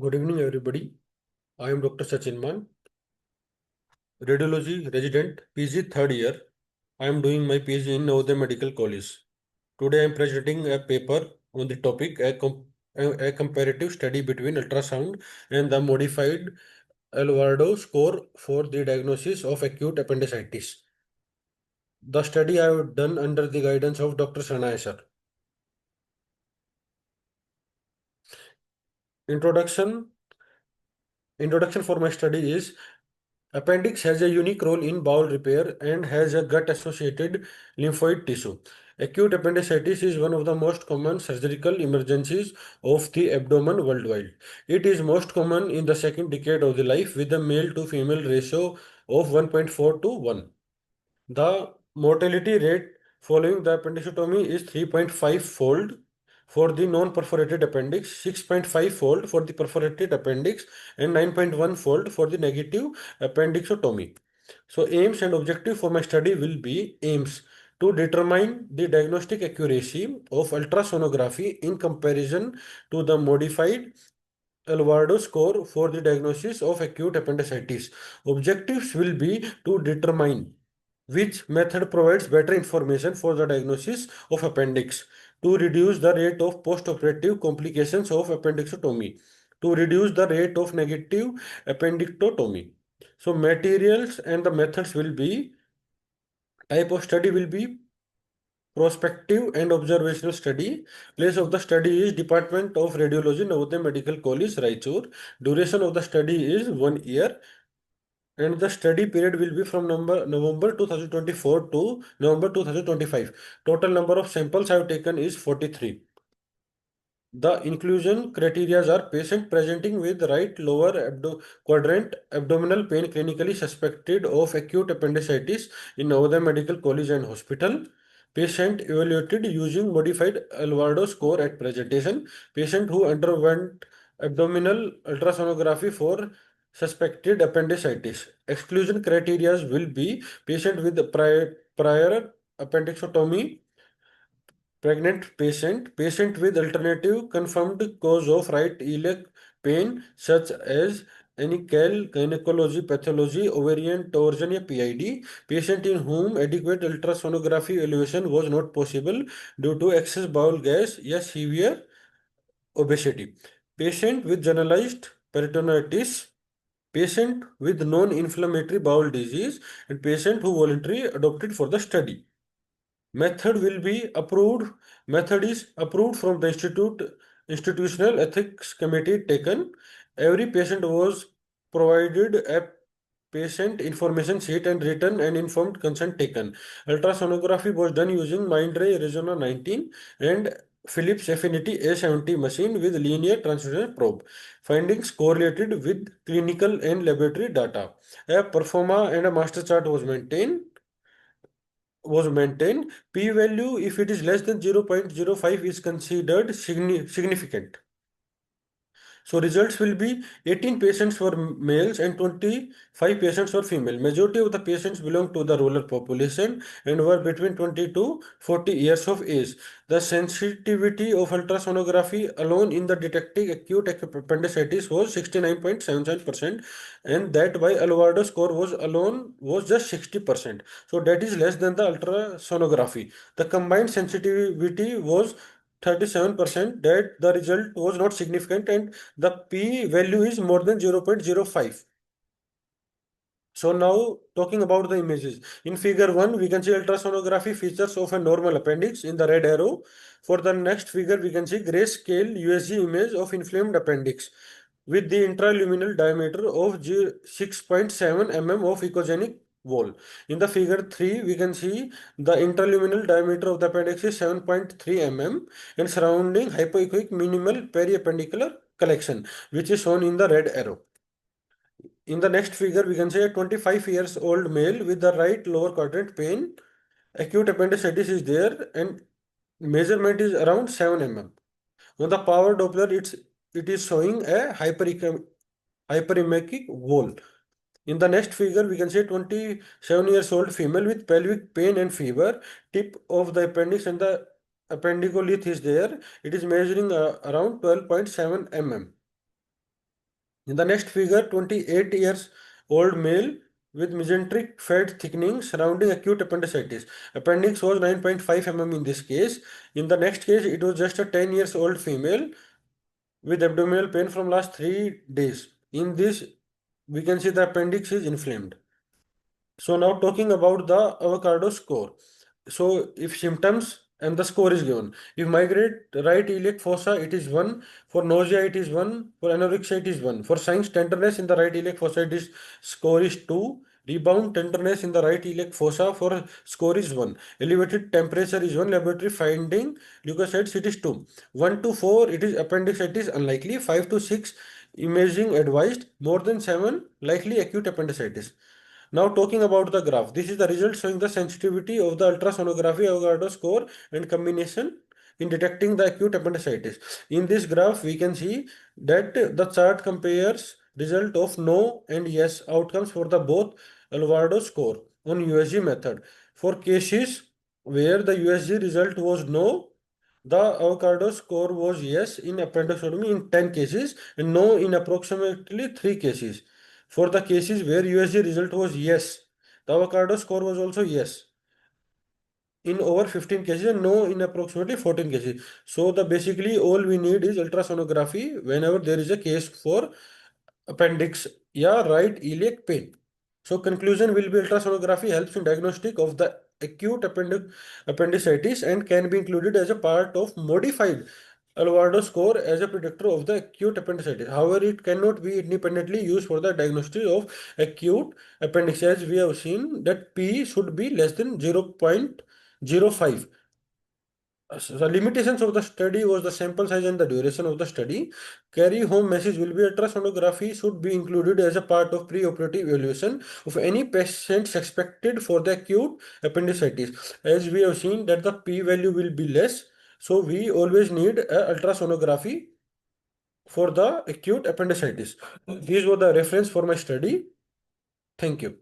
Good evening, everybody. I am Dr. SACHIN, radiology resident, PG third year. I am doing my PG in Navodaya Medical College. Today I am presenting a paper on the topic a comparative study between ultrasound and the modified Alvarado score for the diagnosis of acute appendicitis. The study I have done under the guidance of Dr. Sanaya sir. Introduction. Introduction for my study is appendix has a unique role in bowel repair and has a gut-associated lymphoid tissue. Acute appendicitis is one of the most common surgical emergencies of the abdomen worldwide. It is most common in the second decade of the life with a male to female ratio of 1.4 to 1. The mortality rate following the appendectomy is 3.5-fold for the non-perforated appendix, 6.5-fold for the perforated appendix, and 9.1-fold for the negative appendixotomy. So aims and objective for my study will be aims to determine the diagnostic accuracy of ultrasonography in comparison to the modified Alvarado score for the diagnosis of acute appendicitis. Objectives will be to determine which method provides better information for the diagnosis of appendix, to reduce the rate of postoperative complications of appendixotomy, to reduce the rate of negative appendectomy. So materials and the methods will be, type of study will be prospective and observational study. Place of the study is Department of Radiology, Navodaya Medical College, Raichur. Duration of the study is 1 year. And the study period will be from November 2024 to November 2025. Total number of samples I have taken is 43. The inclusion criteria are patient presenting with right lower quadrant abdominal pain clinically suspected of acute appendicitis in Navodaya Medical College and Hospital. Patient evaluated using modified Alvarado score at presentation. Patient who underwent abdominal ultrasonography for suspected appendicitis. Exclusion criteria will be patient with prior appendixotomy, pregnant patient, patient with alternative confirmed cause of right iliac pain such as anicale, gynecology, pathology, ovarian torsion, PID, patient in whom adequate ultrasonography evaluation was not possible due to excess bowel gas, severe obesity, patient with generalized peritonitis, patient with non-inflammatory bowel disease, and patient who voluntarily adopted for the study. Method will be approved. Method is approved from the institutional ethics committee taken. Every patient was provided a patient information sheet and written and informed consent taken. Ultrasonography was done using Mindray Arizona 19 and Philips Affinity A70 machine with linear transmission probe. Findings correlated with clinical and laboratory data. A performa and a master chart was maintained. P value, if it is less than 0.05, is considered significant. So results will be 18 patients were males and 25 patients were female. Majority of the patients belong to the rural population and were between 20 to 40 years of age. The sensitivity of ultrasonography alone in the detecting acute appendicitis was 69.77%, and that by Alvarado score was just 60%. So that is less than the ultrasonography. The combined sensitivity was 37%, that the result was not significant, and the p value is more than 0.05. So now talking about the images. In figure 1, we can see ultrasonography features of a normal appendix in the red arrow. For the next figure, we can see grayscale USG image of inflamed appendix with the intraluminal diameter of 6.7 mm of echogenic wall. In the figure 3, we can see the intraluminal diameter of the appendix is 7.3 mm and surrounding hypoechoic minimal periappendicular collection, which is shown in the red arrow. In the next figure, we can say a 25 years old male with the right lower quadrant pain. Acute appendicitis is there and measurement is around 7 mm. On the power Doppler, it is showing a hyperemechic wall. In the next figure, we can see 27 years old female with pelvic pain and fever. Tip of the appendix and the appendicolith is there. It is measuring around 12.7 mm. In the next figure, 28 years old male with mesenteric fat thickening surrounding acute appendicitis. Appendix was 9.5 mm in this case. In the next case, it was just a 10 years old female with abdominal pain from last 3 days. In this, we can see the appendix is inflamed. So now talking about the avocado score. So if symptoms and the score is given. If migrate right iliac fossa, it is 1. For nausea, it is 1. For anorexia, it is 1. For signs tenderness in the right iliac fossa, it is score is 2. Rebound tenderness in the right iliac fossa for score is 1. Elevated temperature is 1. Laboratory finding leukocytes, it is 2. 1 to 4, it is appendicitis unlikely. 5 to 6, imaging advised. More than 7, likely acute appendicitis. Now talking about the graph, this is the result showing the sensitivity of the ultrasonography Avogadro score and combination in detecting the acute appendicitis. In this graph, we can see that the chart compares result of no and yes outcomes for the both Alvarado score on USG method. For cases where the USG result was no, the avocado score was yes in appendectomy in 10 cases and no in approximately 3 cases. For the cases where USG result was yes, the avocado score was also yes in over 15 cases and no in approximately 14 cases. So the basically all we need is ultrasonography whenever there is a case for appendix या right iliac pain. So conclusion will be ultrasonography helps in diagnostic of the acute appendicitis and can be included as a part of modified Alvarado score as a predictor of the acute appendicitis. However, it cannot be independently used for the diagnosis of acute appendicitis. We have seen that P should be less than 0.05. The limitations of the study was the sample size and the duration of the study. Carry home message will be ultrasonography should be included as a part of preoperative evaluation of any patients expected for the acute appendicitis. As we have seen that the p value will be less, so we always need a ultrasonography for the acute appendicitis. These were the reference for my study. Thank you.